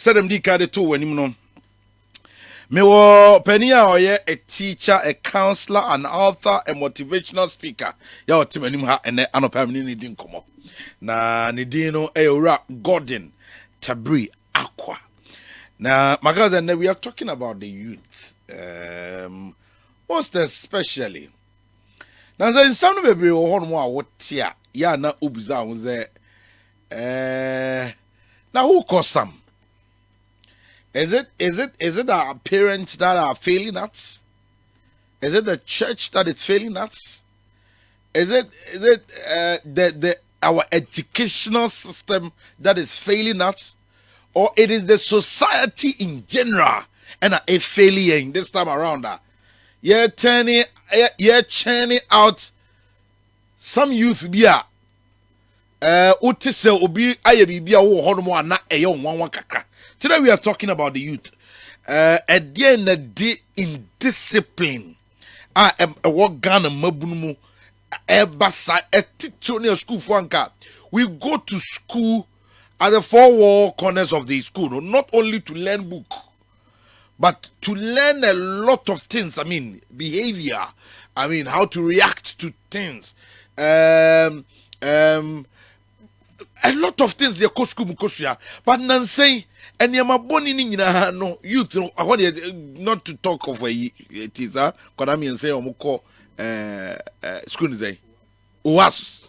said them decade too when you know. Me wo Penia or a teacher, a counselor, an author, a motivational speaker. Ya team anim ha ene anopa me ni din komo. Na ni din no ewura Godwin, Tabre, Ackwah. Now, my cousin, we are talking about the youth. Most especially. Now, there is some baby who more what here. Yeah, na ubiza was there. Now who caused some? Is it our parents that are failing us? Is it the church that is failing us? Is it our educational system that is failing us? Or it is the society in general and a failure in this time around? You're churning out some youth beer. Utise obi ayebibia wo hono na eyo nwanwa kakra. Today we are talking about the youth. At the end of the indiscipline. I am a work Ghana mabunumu. Ebasa etitonia school fanka. We go to school at the four wall corners of the school, not only to learn book, but to learn a lot of things. I mean, behavior. I mean, how to react to things. A lot of things they go school mukosia. But Nancy and Yamaboni no youth. I want not to talk of it is Konami and say omuko school day. Was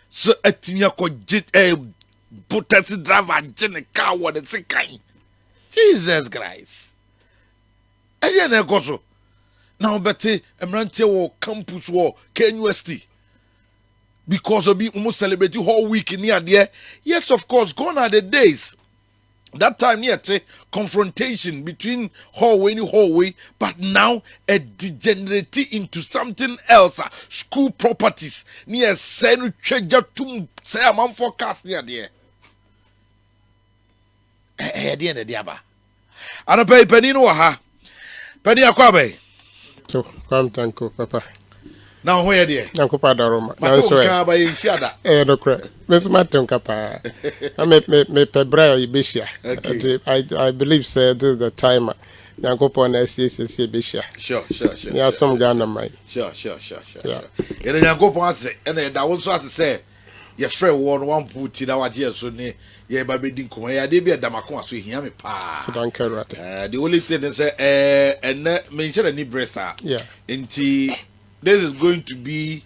so etinya ko Put driver in a car what it's a kind. Jesus Christ. I didn't go so. Now, Betty, Emrante war campus war, KNUST. Because of being almost celebrating whole week in here, there. Yes, of course, gone are the days. That time, yet, confrontation between hallway and hallway, but now a degenerate into something else. School properties near Sen Treasure to say a man forecast near there. Dear Diaba. And a pay penny no ha. Penny Akwabe. So, come, thank you, Papa. Now, where dear? Uncle Padaroma. Now, so I Siada. No crap. Miss Martin Capa. I met Pebra Ibisha. I believe, sir, the timer. Uncle Pon SCC Bisha. Sure. Yeah, some Ghana mine. Sure. Yeah. And then Uncle Pon say, and then I also have to say, yes, friend, one put in our dear so near. Yeah, but we didn't come here. They be a Damakon, so hear me pa. So don't care. The only thing is, and mention any breath. Yeah. Until this is going to be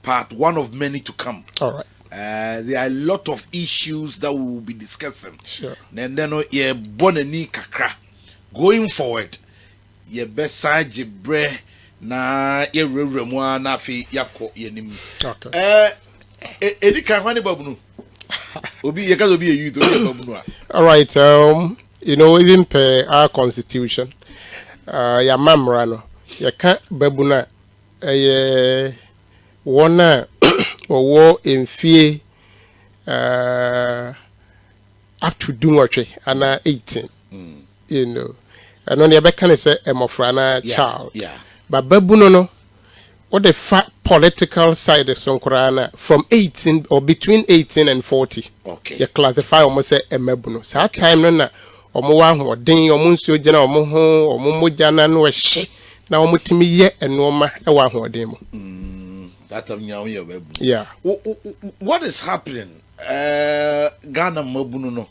part one of many to come. All right. There are a lot of issues that we will be discussing. Sure. And then yeah, bonani kakra. Going forward, yeah, best side jibre na ye remwa na fi yako yenim. Okay. Edi kanwani babunu. Obi ye kazo be a youth babunu. All right. Even per our constitution, ya mamrano, ya can't babuna. One or war in fear up to do what and 18, and on the back can say a mofrana child, but babuno what the fat political side of Sonkorana from 18 or between 18 and 40. Okay, you classify almost a mebuno. So that time no omo or ding or muncio jana or moho or mumujana no she. Now, mutimi ye and Noma a one demo. That of your yeah. What is happening? Ghana Mabuno.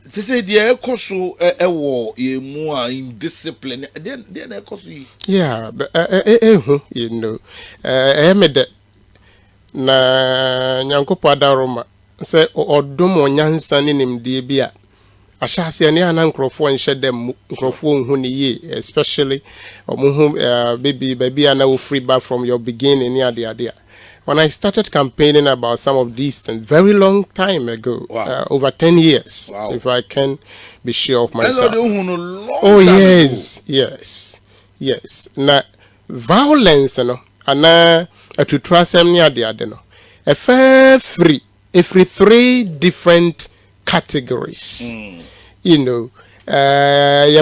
They say the Ecoso a war, ye more in discipline. Then Ecoso. Yeah, but Emede na Nyanko Padaroma say or domo nyansan in him debia. Ashasi ani anankrofu and shed them microphone huni especially baby and I will free back from your beginning near the idea. When I started campaigning about some of these things very long time ago, over 10 years, if I can be sure of myself. Oh yes. Now violence, and to trust them near the idea. A fair free, every 3 different categories. Your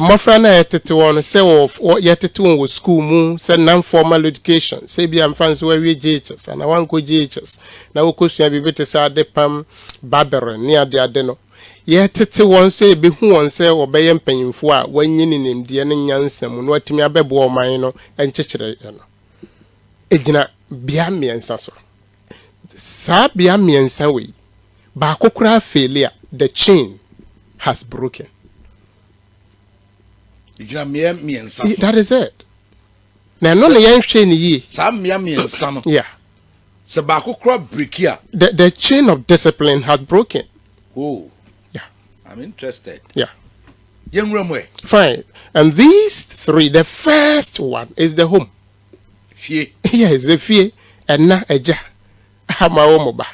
mafrana at one say of what yet to with school moon, send non-formal education. Say be I'm fans where we JHS and I want go JHS. Now, of course, you have better say the Pam Barbara near the Adeno. Yet tete one say be who one say or bay and paying for when yin in the nyansam no timi abebo mine and chichere no. Ejina bia me and sasso. Sa bia me and sawi. Ba kokra failure, the chain has broken. Ejina me and sasso. That is it. Now no yan chain ye. Sa me and sasso. Yeah. So ba kokra break here. The chain of discipline has broken. Oh. Yeah. I'm interested. Yeah. Young Ramwe. Fine. And these three, the first one is the home. Fie. Yes, the fie. And na eja. Hama omoba.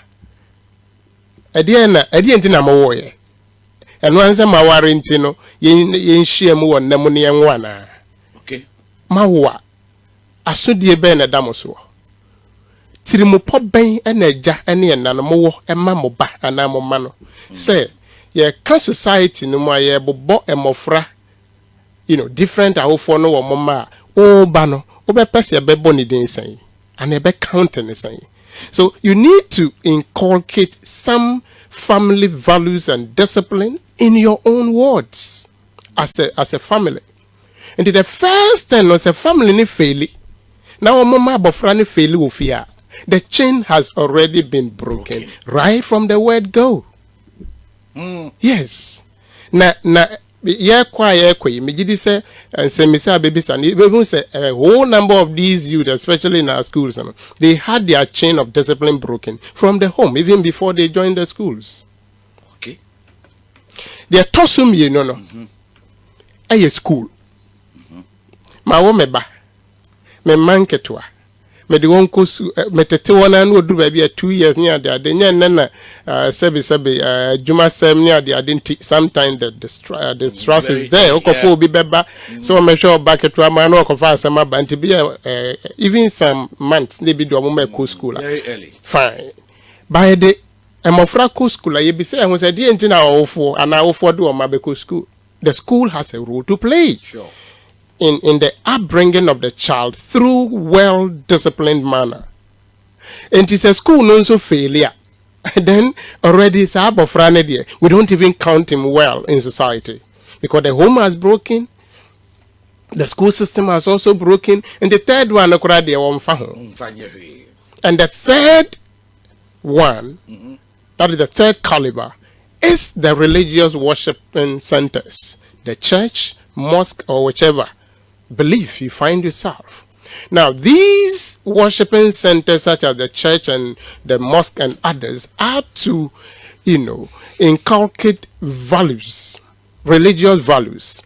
Edi na mawoye. And once ma warranty no, yen share mu won na mu ne enwa na. Okay. Mawa. Asodie be na damoso. Tirimupo ben ena eja ene na no mo wo ema mo ba ana mo ma no. Say ye can society no ma ye bobo emofra, different awofo no wo mama o ba no obe pese be boni den san and e be count ne san. So you need to inculcate some family values and discipline in your own words as a family. And the first thing was a family ni fail. Now mama bofra ni fail wo fear. The chain has already been broken right from the word go. Yes. Na ye kwa me gidi say and say me say baby son we say a whole number of these youth, especially in our schools, they had their chain of discipline broken from the home even before they joined the schools. Okay. They tosum ye no. A school. Ma wo me ba. Me manketwa. Me de won kosu metete wona na odu ba bia 2 years near there de nya na sebe juma sem near there sometimes the stress is there okofo bi beba so me sure back to ama na okofa asema ba nti bia even some months they be do mo make school very early. Fine by the emofra ko school ye bi say ehun say die nti na awofo ana awofo do ma be ko school. The school has a role to play. Sure. In the upbringing of the child through well-disciplined manner. And it's a school non so failure. Then already we don't even count him well in society. Because the home has broken, the school system has also broken, and the third one, and the third one, that is the third caliber, is the religious worshiping centers, the church, mosque, or whichever belief you find yourself. Now, these worshiping centers, such as the church and the mosque and others, are to, inculcate values, religious values,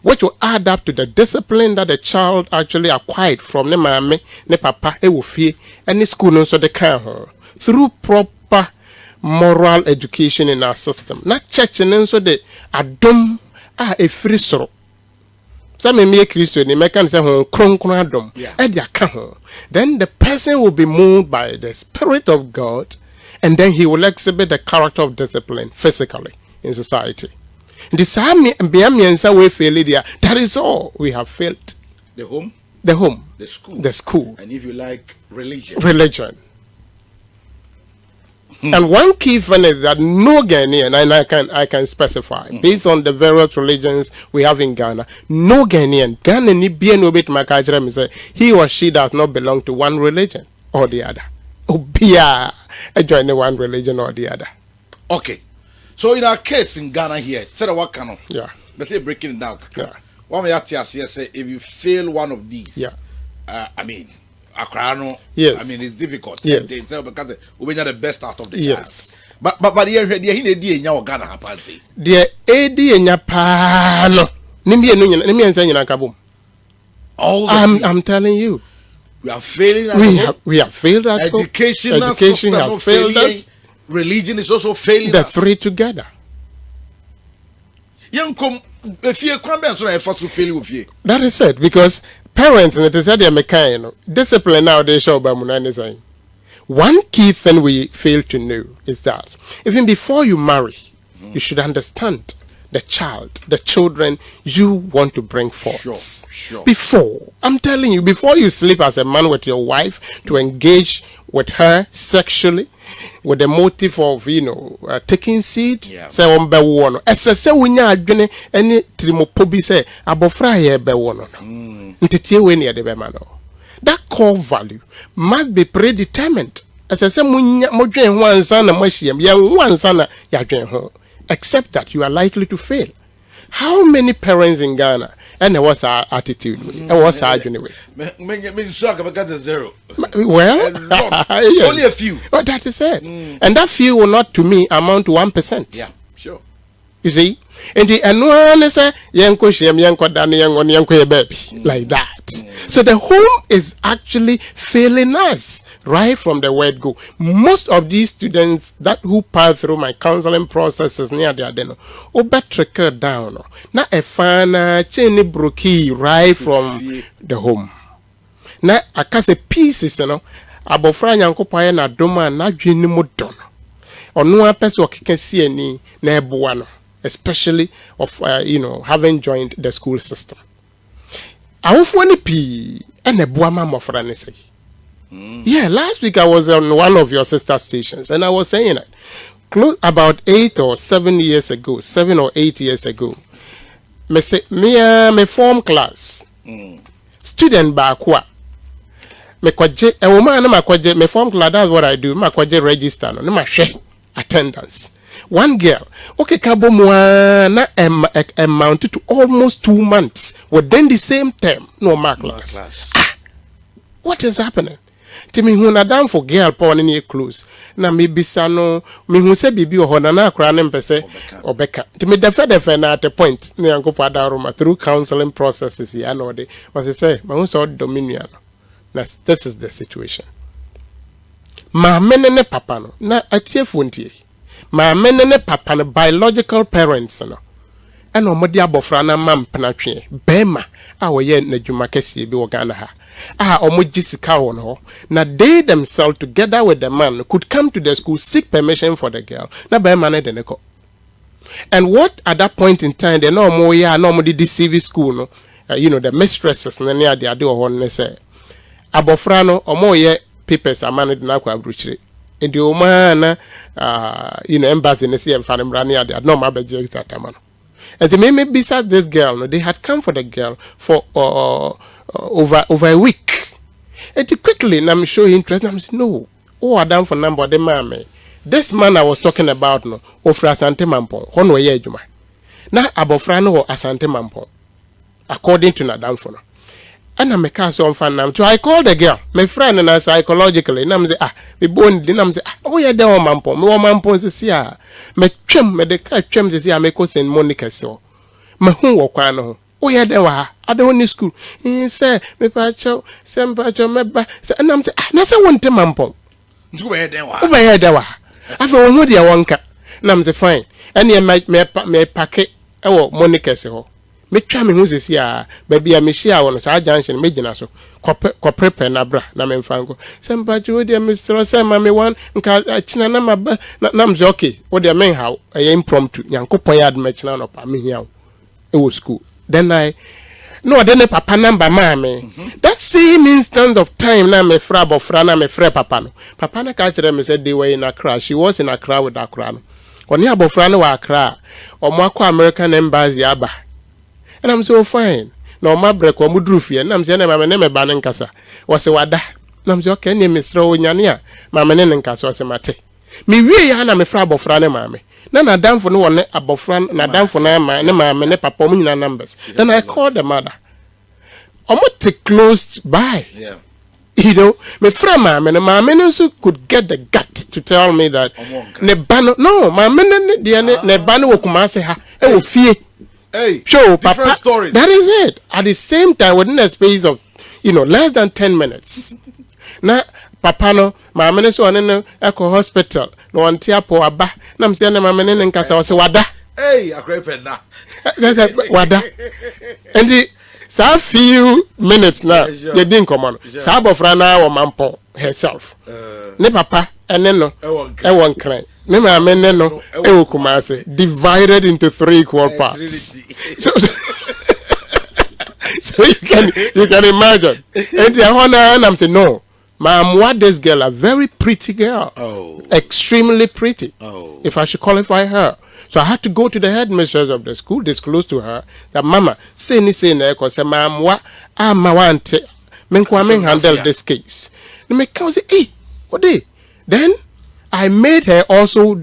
which will add up to the discipline that the child actually acquired from the mama, the papa, and the school, and so the can through proper moral education in our system. Not church, and so the adom are a free sorrow. Some may Christian, they make say then the person will be moved by the Spirit of God, and then he will exhibit the character of discipline physically in society. The same way failure, that is all we have failed. The home, the school, and if you like, religion. And one key thing is that no Ghanaian, and I can specify, based on the various religions we have in Ghana, no Ghanaian, he or she does not belong to one religion or the other. Join one religion or the other. Okay. So in our case in Ghana here, what kind of? Yeah. Let's say breaking it down. Yeah. One way say if you fail one of these, yeah. Accra, yes. It's difficult. Yes. They say because we are the best out of the yes. child. But here he did in Ghana happen. The AD in Japan. I'm telling you. We are failing. We have failed at education has failed us. Religion is also failing. The three together. That is it, because parents and it is their discipline nowadays show by Munani. One key thing we fail to know is that even before you marry, you should understand the children you want to bring forth. Sure. Before, I'm telling you, before you sleep as a man with your wife to engage with her sexually with the motive of, taking seed, say on be one. As I say, we nya adwene any trimopobi say abofra ye be one. Ntitie we near the man. That core value must be predetermined. As I say, modwen one son and machine, young one son, except that you are likely to fail. How many parents in Ghana? And what's our attitude? And what's our journey? Zero. Well, yes. Only a few. But that is it. And that few will not, to me, amount to 1%. Yeah, sure. You see? And the one is like that. So the home is actually failing us right from the word go. Most of these students that who pass through my counseling processes near the adeno, trickle down. Now a fana chain brokey right from the home. Now I can say pieces, abofra nyankopaya na doma na dwene mu don. Ono apeso keke see ani na eboa no. Especially of having joined the school system. I often pee and a boama mofrane say. Yeah, last week I was on one of your sister stations and I was saying that about 8 or 7 years ago, 7 or 8 years ago, me form class student ba Ackwah. Me kwaje a woman na kwaje me form class. That's what I do. Ma kwaje register no ma hwe attendance. One girl, okay, na amounted to almost 2 months within the same term. No mark class. What is happening? Timi hu na down for girl pa woni close. Na me bisano me hu se bibi o na na akra ne mpese obeka. Timi defe na at the point ne yankopa daroma through counseling processes ya no de. Was say ma hu so dominion. This is the situation. Ma menene papa no na atiefu ntie. Ma menene papa no biological parents no. And omodi abofra na mam penatwe bema a woye na dwuma kese bi wo Ghana ha. Omojisika won ho. Na they themselves together with the man could come to the school, seek permission for the girl. Na bema na de neko. And what at that point in time they no more ya no more deceive school no. The mistresses na near the ade ho ne say abofra no omoye papers amane de na kwa abruchire. And the woman embassy ne see emfa ne mrani ade no ma beje tatamano. And they may beside this girl, no, they had come for the girl for over a week. And quickly, and I'm showing interest. I'm saying, no, I down for number the man. This man I was talking about, no, of Asante Mampon, Honwe Yejuma. Now, Abofrano or Asante Mampon, according to Nadam for. And I'm a castle on fan. So I called the girl, my friend, and I psychologically, and I'm say, we born, then I'm say, oh, yeah, there, Mampon, no Mampon, see, me trim, me the cat trim, see, I make us in Monica so. My home walk on. Oh, yeah, there were. I don't need school. He said, me pacho, some pacho, me ba, and I'm say, that's a one time Mampon. Over here, there were. I feel one dear one cat. And I'm say, fine. And you might me packet, oh, Monica so. Me try me who is here, baby, I may share on a junction, Majina so. Prepare na bra, na me mfango. Sempa dear Mr. Sam, me one, and China number, nam's okay. What dear men how, I impromptu, Yanko Poyad Mechina no pa me here. It was school. Then I papa number mammy. That same instant of time, na me frab of frana, me fre papa no. Papa na catch them said they were in Accra. She was in Accra with Accra. When you have frana wa Accra, or Mako American embassy yaba. And I'm so fine. No, my break or mudrufi, and I'm saying, my name is Banankasa. Was a wada. I'm so okay, Miss Rowanya. My man and Casa was a mate. Me really hana me frab of frana, mammy. Nana down for no one above front, na down for Nama, and my man, papa, numbers. Then I called the mother. Almost closed by. Yeah. My friend, my man also could get the gut to tell me that. No, my man, the Bano Kumasi ha, it will fear. Hey, so, Papa, stories. That is it. At the same time, within a space of, less than 10 minutes. Now, Papa, no, my man is on an echo hospital. No one tiapo aba. Nam saying my man in Casa was wada. Hey, a great penna. Wada. And the few minutes now, they didn't come on. Sabo Frana or Mampo herself. Ne Papa, and then no, one cry. Me maame ne no e Kumasi, divided into 3 equal parts. So you can imagine. And the honor, and I'm saying no. Ma'am, what this girl, a very pretty girl. Oh. Extremely pretty. Oh. If I should qualify her. So I had to go to the headmistress of the school, disclose to her that mama, say because ma'am, what ma want men handle this case. The me say, hey, what day? Then I made her also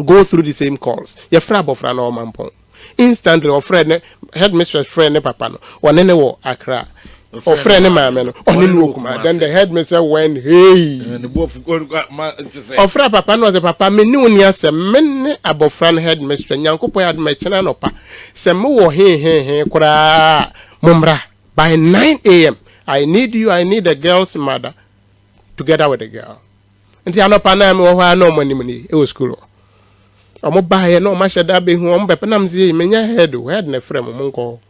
go through the same calls. Your frab of no man pon. Instantly, or friend, headmistress friend, papa no, or nene wo Accra. Or friend, mamma, or then the headmistress went, hey. Or fra papa no, the papa, me knew near some men above friend headmistress, Yanko had my chananopa. Some more, hey, kura, mumbra. By 9 a.m., I need the girl's mother together with the girl. And the other panam, or no money, it was school. I'm a buyer, no, my shada be home, but I'm saying, menya head, who had no friend, monko.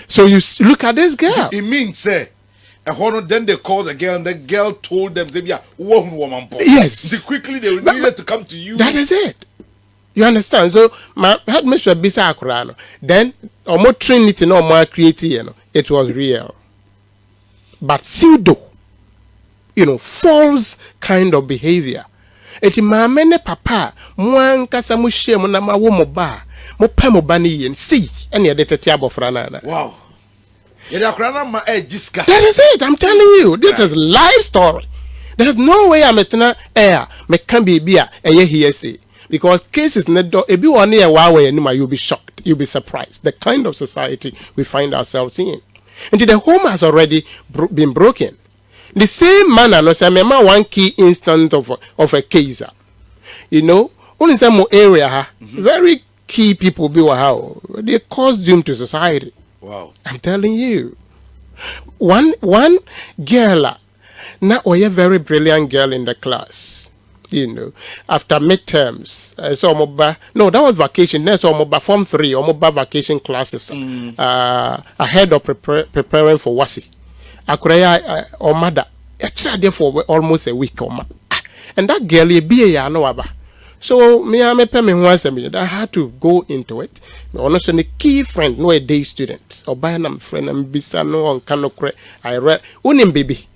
So you look at this girl. It means, say, then they called the girl, and the girl told them, yeah, woman. Yes. Quickly they needed to come to you. That is it. You understand? So my headmistress bisa Accra. Then more Trinity no more creative, it was real. But pseudo, false kind of behavior. Eti maame ne papa mo ankasa mo hye mo na ma wo mo ba mo pa mo ba ne yen see ene de tete abofra na. Wow. That is it. I'm telling you. This is live story. There's no way I'm etna air me can be bia eye hearsay because cases ne do ebi one year wa you'll be shocked. You'll be surprised. The kind of society we find ourselves in. And the home has already been broken. The same manner, no, say, one key instance of a case. Only some area, very key people be how they cause doom to society. Wow. I'm telling you. One girl, now a very brilliant girl in the class. After midterms, no, that was vacation. That's Form 3, vacation classes. Ahead of preparing for WASI. Ackwah or mother, I tried there for almost a week or and that girl be a no aba. So me once a minute. I had to go into it. Honestly, a key friend, no a day student, or by a friend and bisa no on canocre. I read unim baby.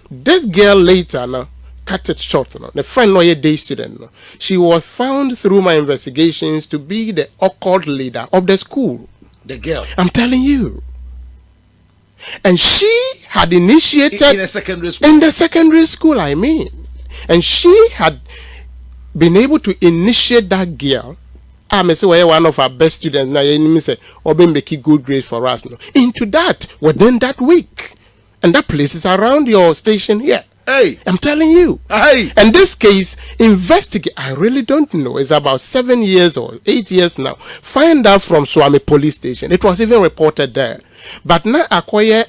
This girl later now cut it short. No, the friend no a day student. No, she was found through my investigations to be the occult leader of the school. The girl. I'm telling you. And she had initiated in a secondary school. In the secondary school, I mean. And she had been able to initiate that girl. I may say one of our best students now say make good grades for us no, into that within that week. And that place is around your station here. Hey. I'm telling you. Hey. And this case, investigate. I really don't know. It's about 7 years or 8 years now. Find out from Swami police station. It was even reported there. But now acquire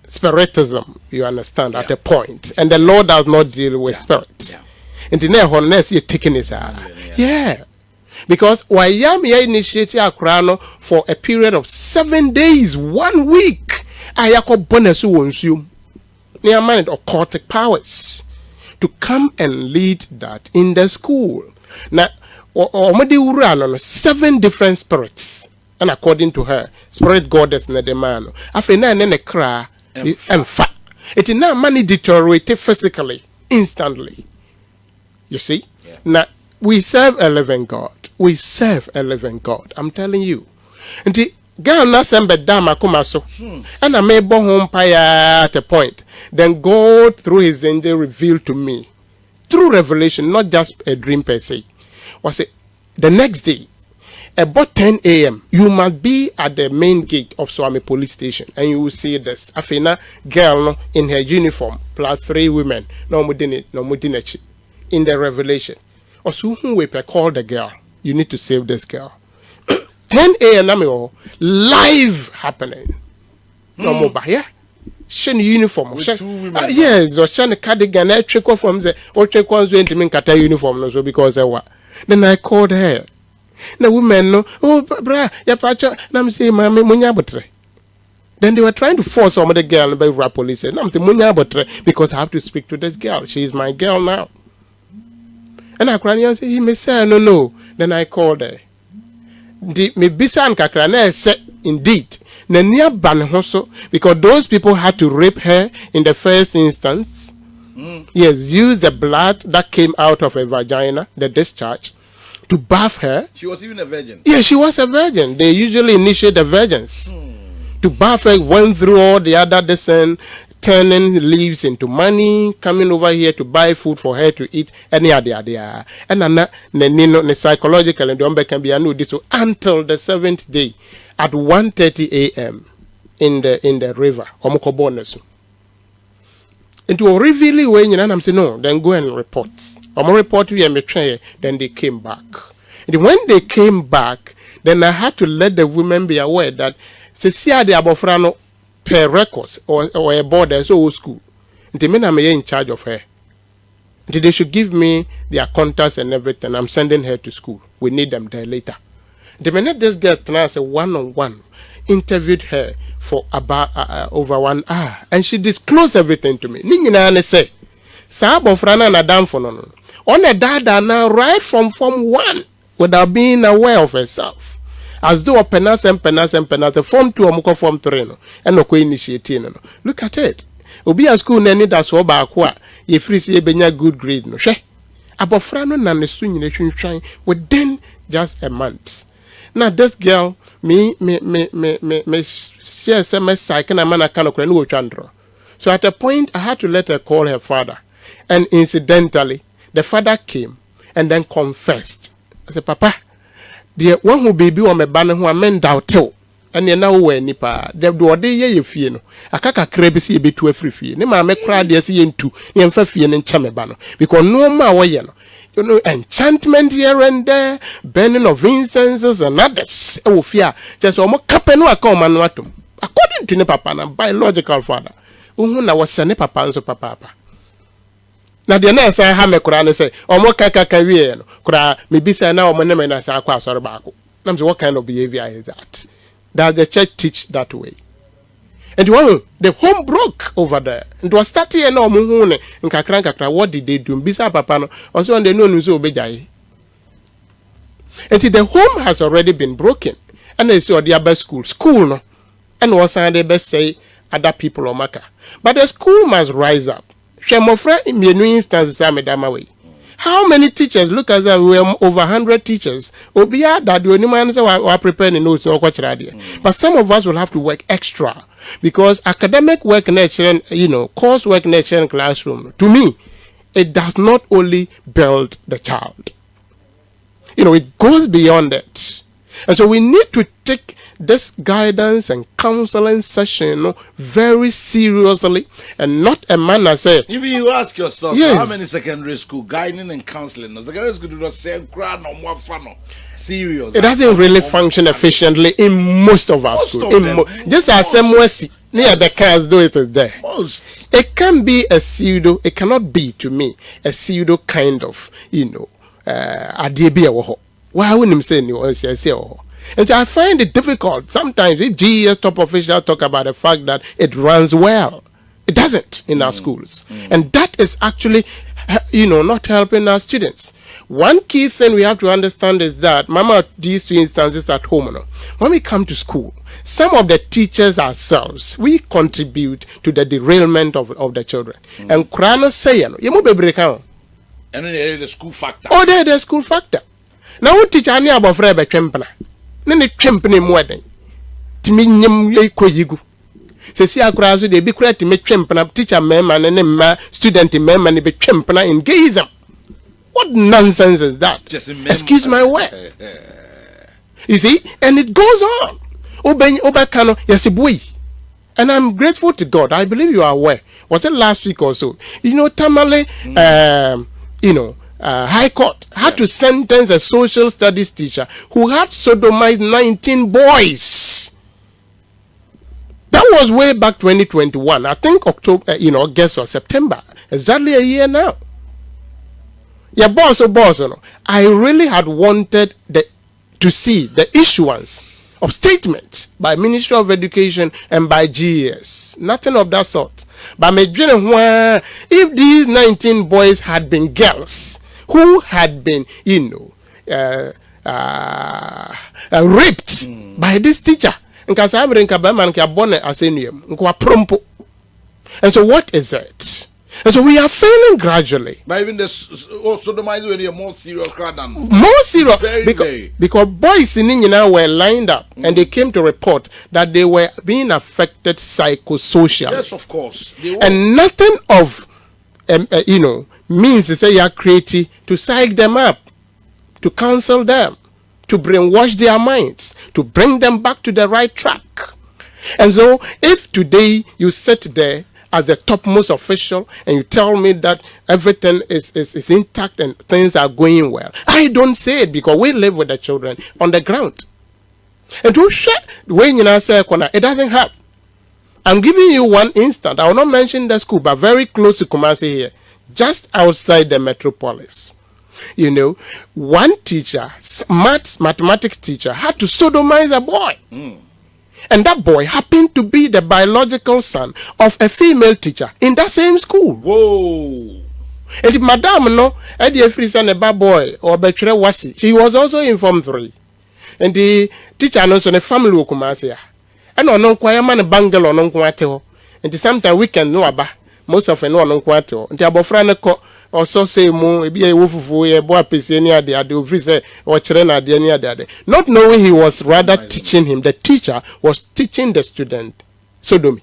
spiritism, you understand, at a point. And the Lord does not deal with spirits. And the next you're taking his Yeah. Because Wayami initiated Accra for a period of 7 days, 1 week. Ayako bonesu wonsu. Near mind occultic powers to come and lead that in the school. Now, or 7 different spirits. And according to her, spirit goddess na the man. Afena nene kra and fat. It is now money deteriorated physically, instantly. You see? Yeah. Now, we serve a living God. We serve a living God. I'm telling you. And the Ghana sembe dama kumaso. And I may go home at a point. Then God, through his angel, revealed to me, through revelation, not just a dream per se, was it the next day, about 10 a.m., you must be at the main gate of Swami police station, and you will see this. Afina girl in her uniform, plus 3 women, no mudine, in the revelation. Also, who we call the girl? You need to save this girl. 10 a.m. live happening. No more by yeah. Shen uniform. Yes, or shen cardigan. I check off from the or check one's going to mean kata uniform. So because I what? Then I called her. Now women no. Oh, bra, ya pacha. Now I'm saying, "Mammy, munyabutre." Then they were trying to force some of the girl by rap police. And I'm saying, because I have to speak to this girl. She is my girl now. And I cried and said, he may say, no. Then I called her. Me bisan kakrana said, indeed. Nenia ban hoso, because those people had to rape her in the first instance. Yes, use the blood that came out of her vagina, the discharge, to bath her. She was even a virgin. Yeah, she was a virgin. They usually initiate the virgins. To bath her, went through all the other descent, turning leaves into money, coming over here to buy food for her to eat, any idea. And then psychological and the can be this until the 7th day at 1:30 a.m. in the river. And to reveal when I'm saying no, then go and report. Report you and then they came back. And when they came back, then I had to let the women be aware that Cecia de Abofrano per records or a board so school. The men I'm in charge of her. They should give me their contacts and everything. I'm sending her to school. We need them there later. The minute this girl tonight a one-on-one interviewed her for about over 1 hour, and she disclosed everything to me. Nina say, Sabo Frana na dam for no. On a dada now right from Form 1 without being aware of herself. As though penas and Form 2 or Form 3 no, and no co-initiating no. Look at it. Obi a school nani that's all by Ackwah. Ye free see benya good grade no. She Abofrano na ne swing within just a month. Now this girl, me share some psyche and man I can't no chandra. So at a point I had to let her call her father. And incidentally, the father came and then confessed. I said, Papa, the one who baby or me banner who men doubt too. And you now wear nipa. The do de ye fie no. Akaka krebisi be to a free fee. Ne ma me cry de see into. Ye mfa fie ne ncha me ba no. Because no ma we ye no. You know, enchantment here and there, burning of incenses and others. Oh, fear. Just almost capeno a come and watum. According to ne papa and biological father. Uhuna was sene papa and so papa. Now the next I have me Quran say, Omo kaka kawie no. Kura maybe say now omo name na say Ackwah sorry baako. Now what kind of behavior is that? Does the church teach that way? And the home broke over there. And was starting and no muhune in kakra. What did they do? Bisa papa no. Also and they know so obejai. And the home has already been broken. And they saw the other school no. And was they best say other people or maka. But the school must rise up. Shemofra in new instances way. How many teachers? Look as we have over 100 teachers. Obia that the only man say we preparing notes or watch radio. But some of us will have to work extra because academic work nature, course work nature in classroom. To me, it does not only build the child. It goes beyond it. And so we need to take this guidance and counseling session very seriously and not a manner say. If you ask yourself, yes. How many secondary school guiding and counseling? Secondary school do not say crown or more fun. Serious. It doesn't really function efficiently in most of our schools. Just as somewhere near the cars do it is there. Most. It can be a pseudo. It cannot be to me a pseudo kind of adebia. Why wouldn't him say no? And so I find it difficult sometimes if GES top officials talk about the fact that it runs well. It doesn't in our schools. And that is actually, not helping our students. One key thing we have to understand is that, Mama, these two instances at home, when we come to school, some of the teachers ourselves, we contribute to the derailment of the children. And Krano say, you move a break out. And then the school factor. Oh, there's the school factor. Now, what teacher any about Frebe Champana? Nene Champany more than Timium Koyigu. Say, Ackwah, so they be correct to make Champana, teacher mem and then student mem and be Champana in gayism. What nonsense is that? Excuse my word. You see, and it goes on. Obakano, yes, boy. And I'm grateful to God. I believe you are aware. Was it last week or so? Tamale, High Court had to sentence a social studies teacher who had sodomized 19 boys. That was way back 2021. I think October, August or September. Exactly a year now. Yeah, boss, I really had wanted to see the issuance of statements by Ministry of Education and by GES. Nothing of that sort. But if these 19 boys had been girls who had been, raped by this teacher, and so what is it? And so we are failing gradually. But even the sodomizing are more serious than more serious because boys in India were lined up and they came to report that they were being affected psychosocially. Yes, of course. And nothing of means to say you are creative to psych them up, to counsel them, to brainwash their minds, to bring them back to the right track. And so if today you sit there as the topmost official and you tell me that everything is intact and things are going well, I don't say it because we live with the children on the ground. And to shut when you say it doesn't help. I'm giving you one instance. I will not mention the school, but very close to Kumasi here, just outside the metropolis. One teacher, mathematics teacher, had to sodomize a boy. And that boy happened to be the biological son of a female teacher in that same school. Whoa! And madam no, Eddie Frisa neba boy or Betre Wasi, he was also in Form 3. And the teacher knows on a family Kumasi. And on kwaya man bangle on kwateo. And sometimes we can know about most of no on kwateo. And the abofrana ko also say mo be a wufufu ye boy pesenia de ade ofrise or chrena de nia de. Not knowing he was rather teaching him. The teacher was teaching the student sodomy.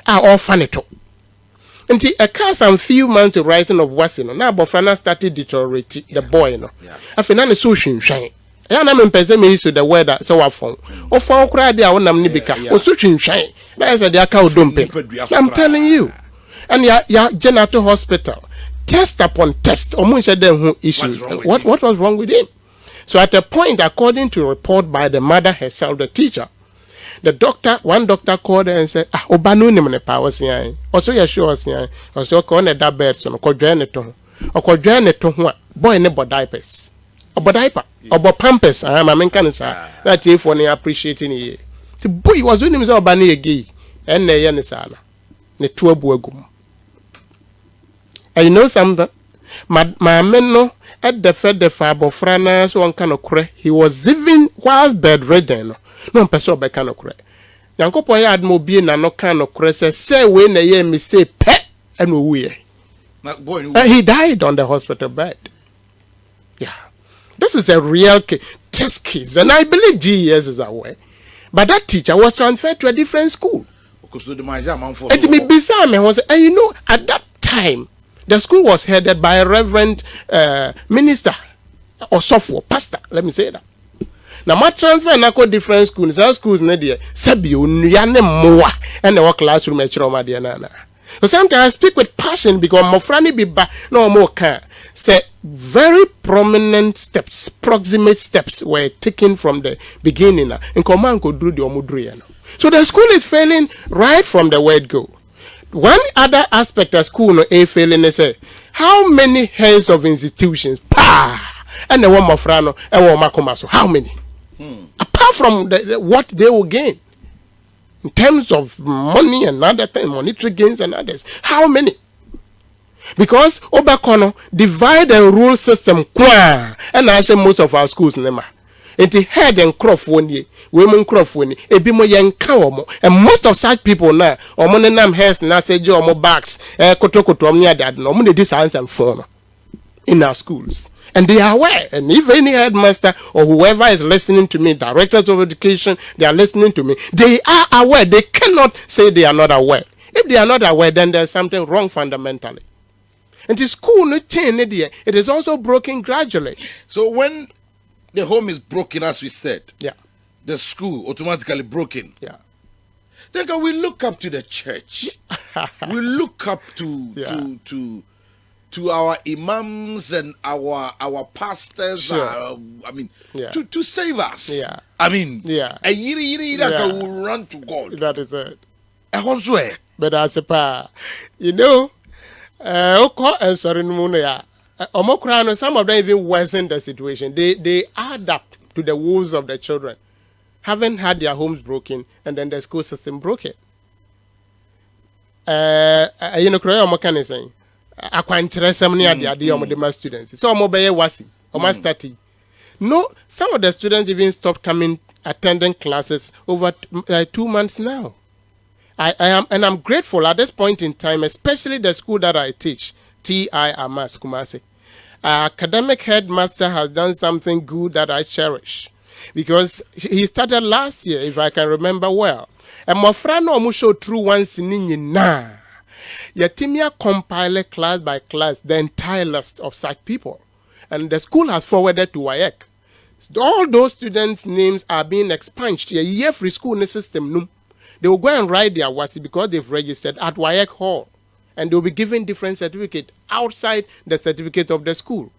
All funny talk. Until a cast and few months to writing of Wasino. Now abofrana started deteriorating the boy no. After none so shine. I am in Pesame to the weather so I found. Or found cry there on Namnibika or switching shine. That's a cow dumping. I'm telling you. And Genato Hospital. Test upon test. What was wrong with him? So at a point, according to a report by the mother herself, the teacher, one doctor called her and said, Obanu nimene powers yan. Also ya sure us yan. Also call that bed son ko dwane to. Or ko dwane to boy ne bo diapers. Or diaper. Or pampers. I'm a mechanism. That if one appreciating it. The boy was doing himself bani gay. And ne yanisana. Ne tuwa buegum. And you know something? My man no at the fed the fabofrana so one kind of cray. He was even whilst bedridden. No person by kind of cray. Yanko boy had more being and no kind of cray. Say when a year me say pet and we. He died on the hospital bed. Yeah. This is a real test case. And I believe GES is aware. But that teacher was transferred to a different school. And me bizarre me was, and at that time, the school was headed by a reverend minister or software pastor. Let me say that. Now my transfer na ko different schools. Our schools na there. Sabi yane moa and the classroom at Chiroma dia na. So sometimes I speak with passion because my friend be back no more can say very prominent steps, proximate steps were taken from the beginning and command could do the omudriano. So the school is failing right from the word go. One other aspect of school no a failing is how many heads of institutions and the one mafrano and one makomaso. How many? Apart from what they will gain in terms of money and other things, monetary gains and others. How many? Because Obakono divide and rule system and I say most of our schools nema. And the head and crop one year, women crop one year, a bit more young cow, and most of such people now, or money nam hairs, and I say, Joe, more bags, kotoko to omnia that, no money this hands and phone in our schools. And they are aware. And if any headmaster or whoever is listening to me, directors of education, they are listening to me, they are aware. They cannot say they are not aware. If they are not aware, then there's something wrong fundamentally. And the school not change it is also broken gradually. So when the home is broken, as we said, yeah, the school automatically broken. Yeah. Then we look up to the church. We look up to our imams and our pastors. Sure. To save us. Yeah. I mean, a year that will run to God. That is it. I want to. But as a pa, some of them even worsen the situation. They add up to the woes of the children. having had their homes broken, and then the school system broken. You know, Korea saying, Ackwah the students. So wasi, study. No, some of the students even stopped attending classes over 2 months now. I'm grateful at this point in time, especially the school that I teach, T.I. Amas Kumasi. Our academic headmaster has done something good that I cherish, because he started last year, if I can remember well. And my friend show through once in na. Yatimia compile class by class the entire list of such people, and the school has forwarded to WAEC. All those students' names are being expunged. A year free school in the system. They will go and write their WASI because they've registered at WAEC Hall, and they'll be given different certificate outside the certificate of the school.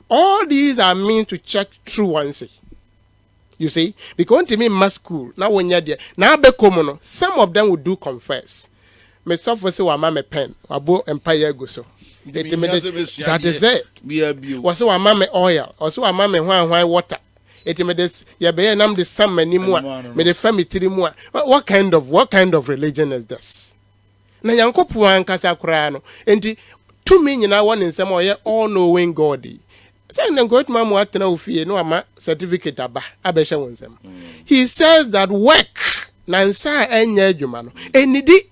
All these are meant to check truancy. You see, because to me, mass school now when you're there now, some of them will do confess. Me suffer say wa me pen, abo empire go so. That is it. Was so me oil, or so me wine water. It made this ya be nam the some many more. Me the family three more. What kind of religion is this? Na yankopu ankasa kura no. Enti to me nyina one in some all knowing God. Say na God ma mo atena ofie no ama certificate aba abehye wonsem. He says that work na nsa enye adwuma no. Enidi.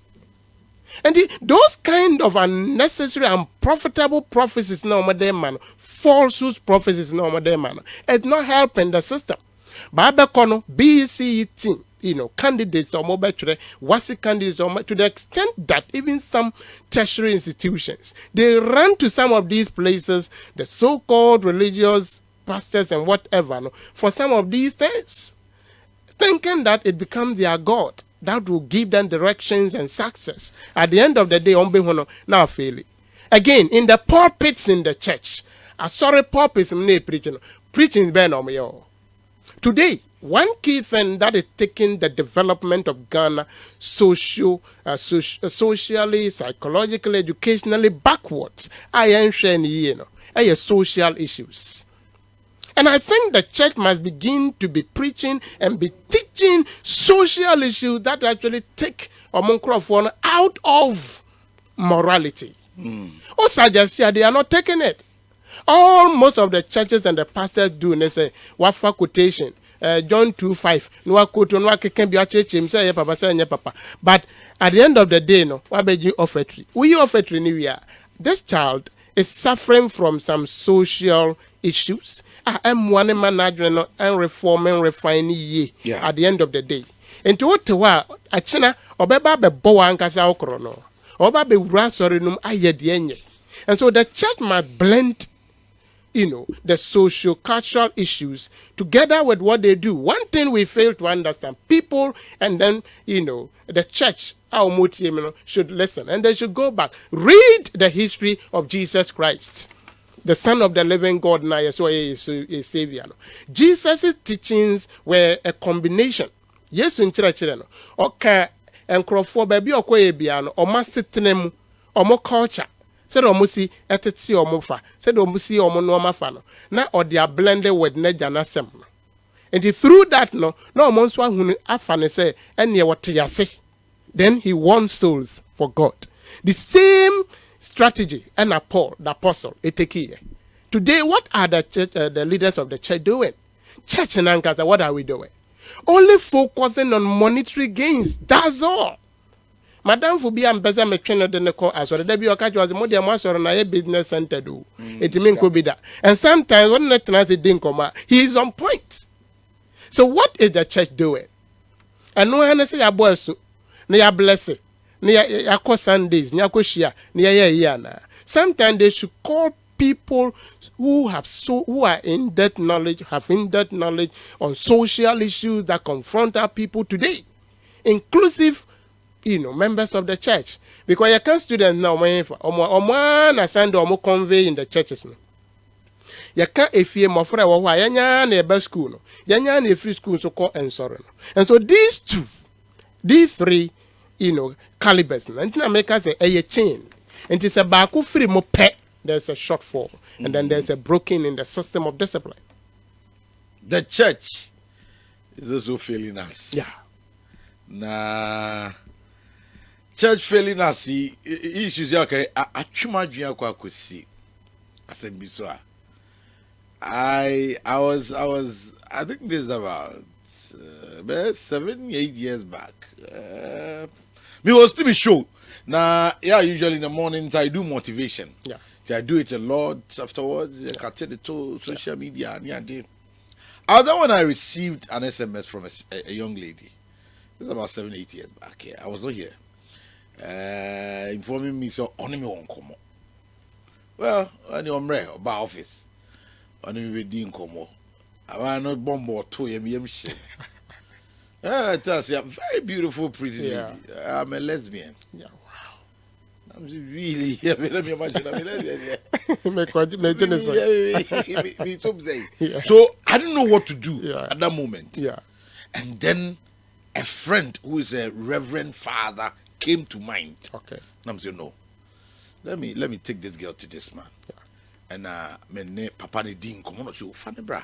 And those kind of unnecessary and unprofitable prophecies no man, falsehood prophecies no man, it's not helping the system. Baba kono BCE team, candidates or mobile wasi candidates to the extent that even some tertiary institutions, they run to some of these places, the so-called religious pastors and whatever, for some of these things, thinking that it becomes their God. That will give them directions and success. At the end of the day, now failing. Again, in the pulpits in the church, pulpits preaching today. One key thing that is taking the development of Ghana socially, psychologically, educationally backwards, are social issues. And I think the church must begin to be preaching and be teaching social issues that actually take Omonkrophone out of morality. Also, just they are not taking it. Most of the churches and the pastors do, and they say, Wafa quotation, John 2:5. No quote, no can be a church, say, Papa, say, Papa. But at the end of the day, no, what be you offer? We offer this child is suffering from some social issues. I'm one man and reform and refine at the end of the day. And to what a china or beba be boa ankasa okrono or babe rasorinum ayedienye. And so the church must blend the social cultural issues together with what they do. One thing we fail to understand, people and then the church should listen and they should go back, read the history of Jesus Christ, the Son of the living God, now a Savior. Jesus' teachings were a combination. Yes, in church, okay, and crofo baby or quabiano or master tenem or more culture. Said Omusi eteti omofa. Said Omusi omonoma fano. Now or they are blended with nejana sem. And through that no monswa hunu afane say any what ya say. Then he won souls for God. The same strategy and Paul, the apostle, eteki. Today, what are the church, the leaders of the church doing? Church and Ankasa, what are we doing? Only focusing on monetary gains. That's all. Madam Fubi and Beza McKenna the call as well. The Biocatch was more than once or a business center do. It mean could be that. And sometimes when the transit didn't come out, he is on point. So what is the church doing? And no one say a boy so near blessing, near Sundays, near Koshia, near Yana. Sometimes they should call people who are in depth knowledge, have in-depth knowledge on social issues that confront our people today, inclusive members of the church. Because you can students now na Sunday or convey in the churches. You can't if you more for a while, yanya school, no, yanya free school so called and sorry. And so these three, calibers, and now make us a chain. And it's a baku free mo pet. There's a shortfall, and then there's a broken in the system of discipline. The church is also failing us. Yeah. Na church failing us, issues okay. Achuma jia kwa kusi. Asembiso. I think this is about 7-8 years back. Me was still be show. Now, yeah, usually in the mornings I do motivation. Yeah. I do it a lot afterwards. I can take it to social media. I was when I received an SMS from a young lady. This is about 7-8 years back. Yeah, I was not here. Informing me so on me won't come. Well, on your about office. On me didn't come. I want not bomb or two shit. It tells you, very beautiful, pretty lady. I'm a lesbian. Yeah. I'm really let me imagine. I'm a lesbian. So I didn't know what to do at that moment. Yeah. And then a friend who is a reverend father came to mind. Okay. And I'm saying, no. Let me take this girl to this man. Yeah. And me papa ne din come on so funny bra.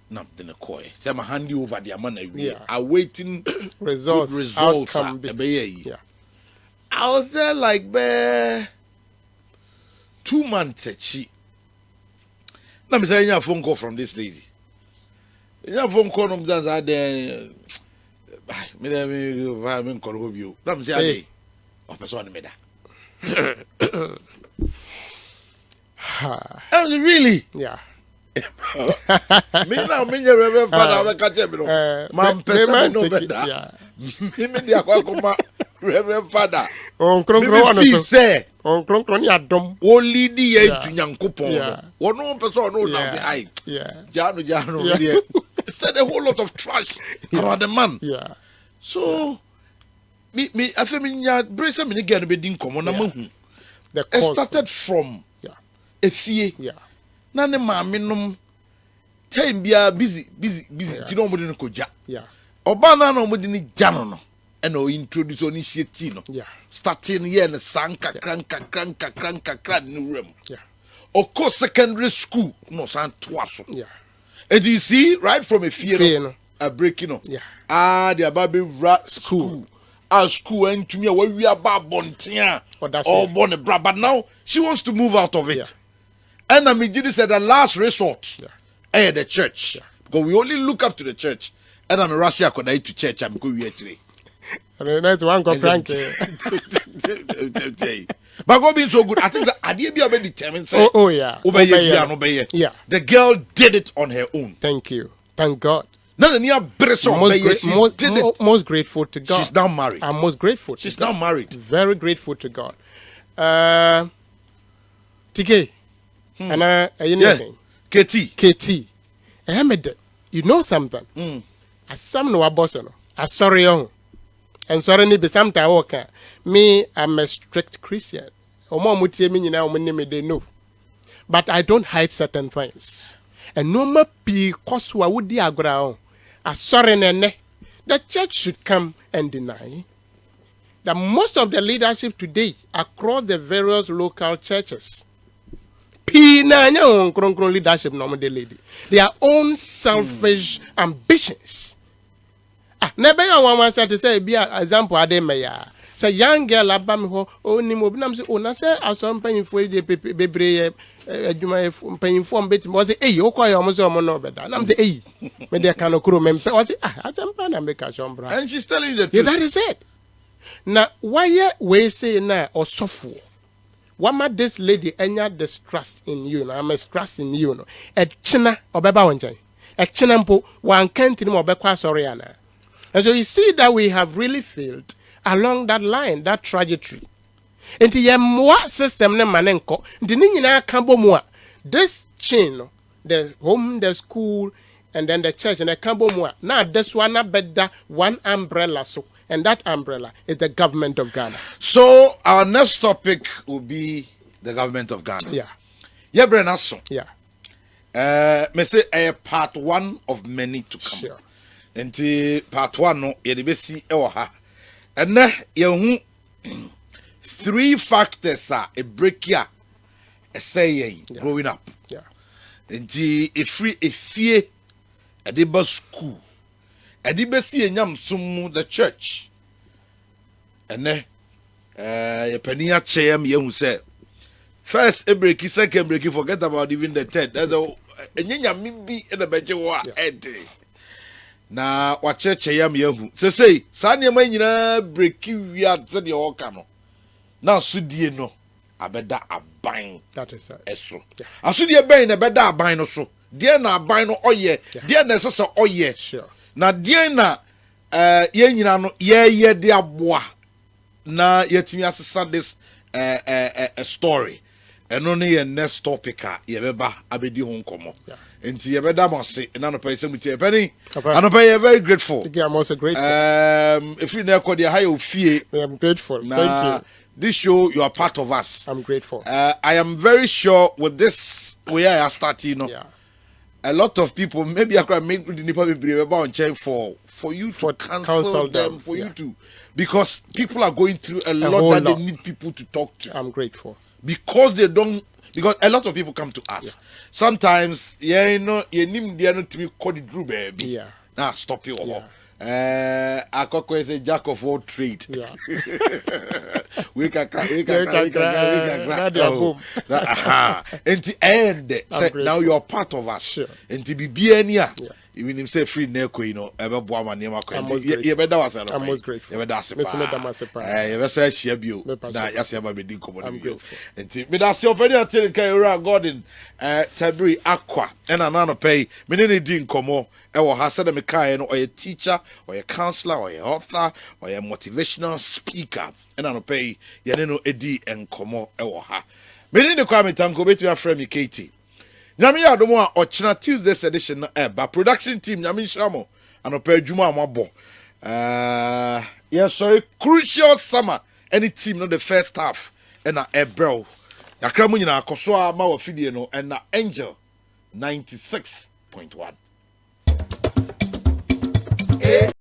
Now then a coy. So I'm handing over the man awaiting results. Outcome. Yeah. I was there like 2 months at she. Let me say a phone call from this lady. A phone call from that there. Me call you. Let me say oh person me that. Really? Yeah. Me now me reverend father we catch me no. Man person no better. Yeah. Me dia kwa kuma reverend father. On kronkron me say on kronkron ya dom. O lidi ye tu nyankopon. Ono person no now say ai. Yeah. Jano there. Said a whole lot of trash about the man. Yeah. So me FM nya brace me get be din komo na mahu. It started from efie. Yeah. Na ne maame nom time bia busy ti no mo de ko ja. Yeah. Oba na no mo de ni ja no and o introduce on initiative no. Yeah. Starting here na sanka cranka ni room. Yeah. Of course secondary school no san toaso. Yeah. And you see right from a fear no a break no. Yeah. The baby rat school. School and to me we are ba bontia or born a bra, but now she wants to move out of it. Yeah. And Amijidi said the last resort, the church. Yeah. Because we only look up to the church. And I'm a Russia could I to church. I'm going today. That's one crank. But God being so good, I think that idea be already determined. Yeah. Obey. Yeah. The girl did it on her own. Thank you. Thank God. Most grateful to God. She's now married. I'm most grateful. She's now married. Very grateful to God. TK. And anything. KT. You know something. As some no boss no. Sorry on. And sorry ni be sometime okay. Me, I'm a strict Christian. Omo mutie me nyina omo ne me they know. But I don't hide certain things. And no ma pi koswa wudi agora on. Sorry nene. The church should come and deny that most of the leadership today across the various local churches leadership their own selfish ambitions. Never one said to say be an example ademaya. Say young girl abam ho oni mo binam say ona say aso mpanyifo de bebre adwuma mpanyifo mbeti mo say eh okoya omo say omo no beda nam say eh me de kan okuro me mpe o say asempa na make shombra. And she's telling you the truth. Yeah, that is it. Now why we say na osofo wama this lady enya distrust in you no, I'm distrust in you no. China obeba wonchen. China mpo wan kanti no obekwa sorry ana. And so you see that we have really failed along that line, that trajectory. And the more system ne manenko, the nyina kambo mua. This chain, the home, the school, and then the church and the kambo mua. Now this one better one umbrella so. And that umbrella is the government of Ghana. So our next topic will be the government of Ghana. Yeah. Yeah, Brenaso. Yeah. Me say part 1 of many to come. Sure. And part 1 no ye de besi e wo ha. And na ye hu 3 factors are a break ya say growing up. Yeah. And if free a fear a deba school ɛde bɛsi enyam sum the church ɛnɛ yɛpani akyɛ am yɛhu sɛ first break, second break, forget about even the third. That's a nyanya bi in the bench wa ed. Na wacheche yam yehu. Say saa nneɛma nyinaa break wi adze de ɔka no. Na asudie no abɛda aban. That is eso. Asudie bɛn na bɛda aban no so. Die na aban no ɔyɛ. Die na ɛsɛ ɔyɛ. Sure. Na die na yɛn nyina no yɛyɛ de aboa. Na yɛtumi asesa this a story. Eno ne ye next topic a yebeba abedi ho nkomo. Enti yebeda mo se na no pay some tie penny. And pay very grateful. I'm also grateful. If you never the high fee. I'm grateful. Thank you. This show you are part of us. I'm grateful. I am very sure with this way I start, you know. Yeah. A lot of people maybe I can make the nipa be about check for you to counsel them for you to, because people are going through a lot that they need people to talk to. I'm grateful. Because they don't, because a lot of people come to us. Sometimes, you know, you need to be called Drew baby. Yeah. Now stop you. Ackwah is a jack of all trade. Yeah. we can And the end, now you are part of us. Sure. And to be BNA. Even him say free neko, you know, ever boy man name I'm most grateful. I'm most grateful. You ever say shebio. Na yasi aba be din komo na. Enti me da se opedi atele kai ora Godwin Tabre Ackwah and anano pay me ne din komo e wo ha se de me kai no oye teacher, oye counselor, oye author, oye motivational speaker and anano pay ye ne no edi enkomo e wo ha. Me ne kwa metanko beti ya frame Katie. Nyame ya domo a ochina Tuesday's edition na eba production team nyame nshamo anopa adwuma amabo yes sorry crucial summer any team no the first half and na ebro yakra mu nyina akoso a ma wa fidie no and na Angel 96.1